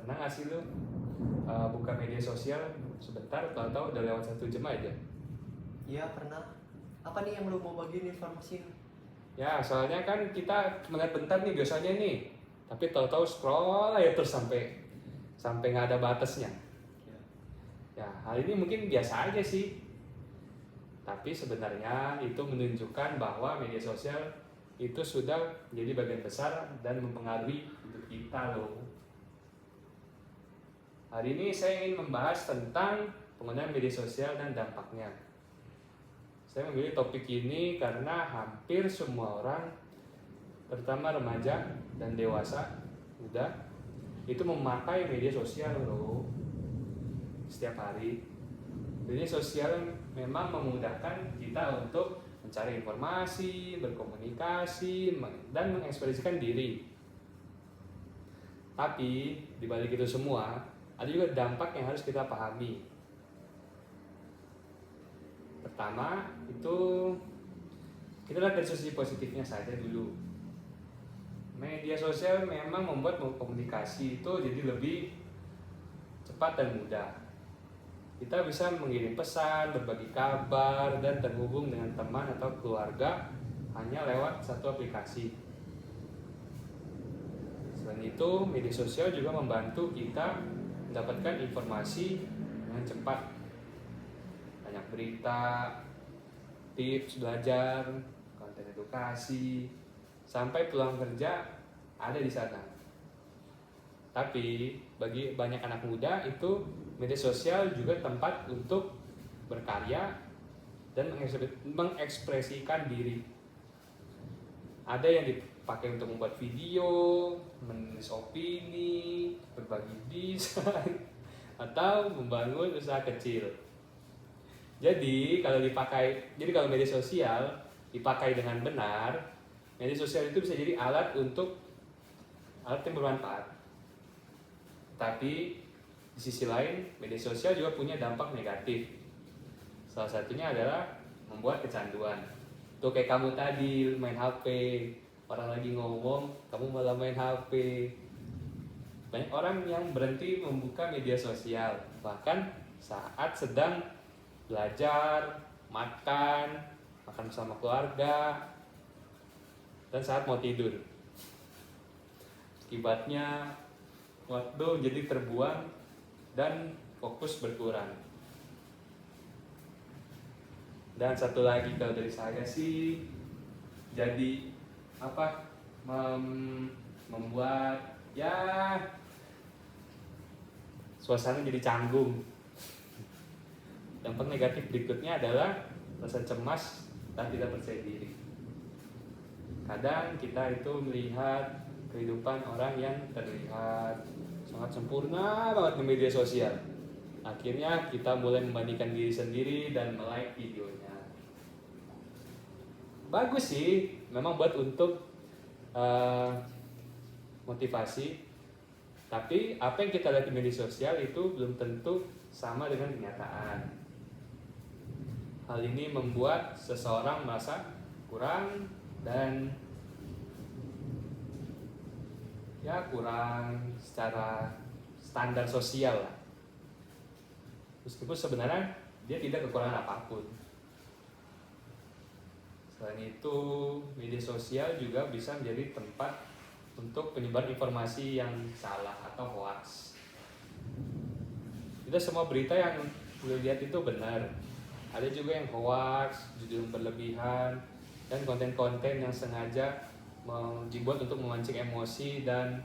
Pernah nggak sih lu buka media sosial sebentar, tahu-tahu udah lewat 1 jam aja? Iya pernah. Apa nih yang lu mau bagiin informasi? Ya, soalnya kan kita melihat bentar nih biasanya nih, tapi tahu-tahu scroll aja terus sampai sampai nggak ada batasnya. Ya. Ya, hal ini mungkin biasa aja sih, tapi sebenarnya itu menunjukkan bahwa media sosial itu sudah menjadi bagian besar dan mempengaruhi hidup kita loh. Hari ini saya ingin membahas tentang penggunaan media sosial dan dampaknya. Saya memilih topik ini karena hampir semua orang, terutama remaja dan dewasa, itu memakai media sosial loh setiap hari. Media sosial memang memudahkan kita untuk mencari informasi, berkomunikasi, dan mengekspresikan diri. Tapi di balik itu semua, ada juga dampak yang harus kita pahami. Pertama, itu kita lihat dari sisi positifnya saja dulu. Media sosial memang membuat komunikasi itu jadi lebih cepat dan mudah. Kita bisa mengirim pesan, berbagi kabar, dan terhubung dengan teman atau keluarga hanya lewat satu aplikasi. Selain itu, media sosial juga membantu kita mendapatkan informasi dengan cepat. Banyak berita, tips belajar, konten edukasi, sampai peluang kerja ada di sana. Tapi bagi banyak anak muda itu media sosial juga tempat untuk berkarya dan mengekspresikan diri. Ada yang dipakai untuk membuat video, menulis opini, berbagi desain, atau membangun usaha kecil. Jadi kalau media sosial dipakai dengan benar, media sosial itu bisa jadi alat yang bermanfaat. Tapi di sisi lain, media sosial juga punya dampak negatif. Salah satunya adalah membuat kecanduan. Tuh kayak kamu tadi main HP, orang lagi ngomong, kamu malah main HP. Banyak orang yang berhenti membuka media sosial, bahkan saat sedang belajar, makan bersama keluarga, dan saat mau tidur. Akibatnya waktu jadi terbuang dan fokus berkurang. Dan satu lagi kalau dari saya sih, jadi membuat suasana jadi canggung. Dampak negatif berikutnya adalah rasa cemas dan tidak percaya diri. Kadang kita itu melihat kehidupan orang yang terlihat sangat sempurna banget di media sosial. Akhirnya kita mulai membandingkan diri sendiri dan like videonya. Bagus sih, memang buat untuk motivasi. Tapi apa yang kita lihat di media sosial itu belum tentu sama dengan kenyataan. Hal ini membuat seseorang merasa kurang dan kurang secara standar sosial lah. Meskipun sebenarnya dia tidak kekurangan apapun. Selain itu, media sosial juga bisa menjadi tempat untuk penyebaran informasi yang salah atau hoax. Tidak semua berita yang lu lihat itu benar. Ada juga yang hoax, judul berlebihan, dan konten-konten yang sengaja dibuat untuk memancing emosi dan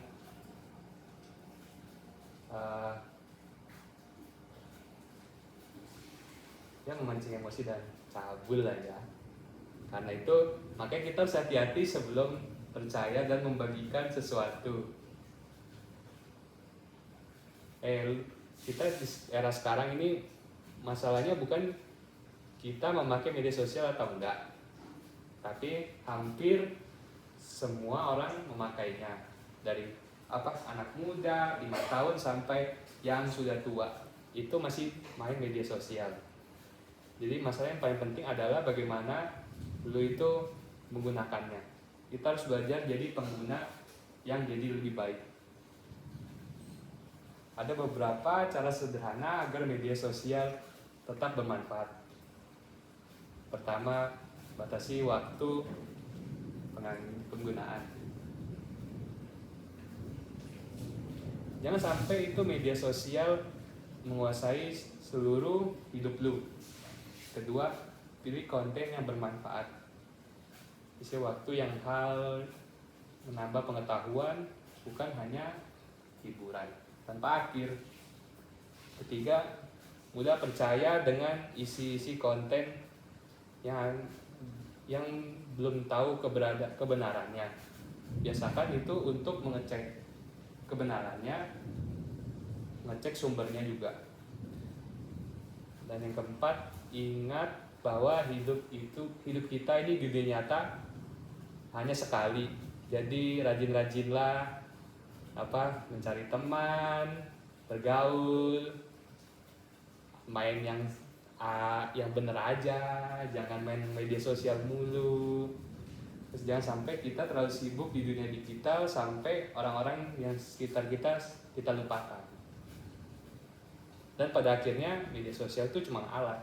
memancing emosi dan cabul lah ya. Karena itu makanya kita harus hati-hati sebelum percaya dan membagikan sesuatu. Kita di era sekarang ini masalahnya bukan kita memakai media sosial atau enggak, tapi hampir semua orang memakainya, dari anak muda 5 tahun sampai yang sudah tua itu masih main media sosial. Jadi masalah yang paling penting adalah bagaimana lu itu menggunakannya. Kita harus belajar jadi pengguna yang jadi lebih baik. Ada beberapa cara sederhana agar media sosial tetap bermanfaat. Pertama, batasi waktu penggunaan. Jangan sampai itu media sosial menguasai seluruh hidup lu. Kedua, pilih konten yang bermanfaat. Isi waktu yang menambah pengetahuan, bukan hanya hiburan tanpa akhir. Ketiga, mudah percaya dengan isi-isi konten yang belum tahu kebenarannya. Biasakan itu untuk mengecek kebenarannya, ngecek sumbernya juga. Dan yang keempat, ingat bahwa hidup kita ini di dunia nyata hanya sekali. Jadi rajin-rajinlah mencari teman, bergaul, main yang bener aja, jangan main media sosial mulu. Terus jangan sampai kita terlalu sibuk di dunia digital sampai orang-orang yang sekitar kita lupakan. Dan pada akhirnya media sosial itu cuma alat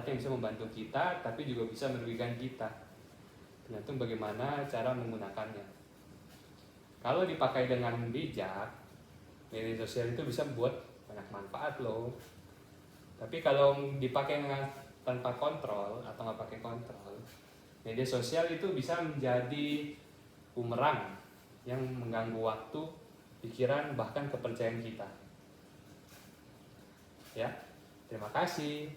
yang bisa membantu kita, tapi juga bisa merugikan kita. Tergantung bagaimana cara menggunakannya. Kalau dipakai dengan bijak, media sosial itu bisa buat banyak manfaat loh. Tapi kalau dipakai tanpa kontrol atau nggak pakai kontrol, media sosial itu bisa menjadi bumerang yang mengganggu waktu, pikiran, bahkan kepercayaan kita. Ya, terima kasih.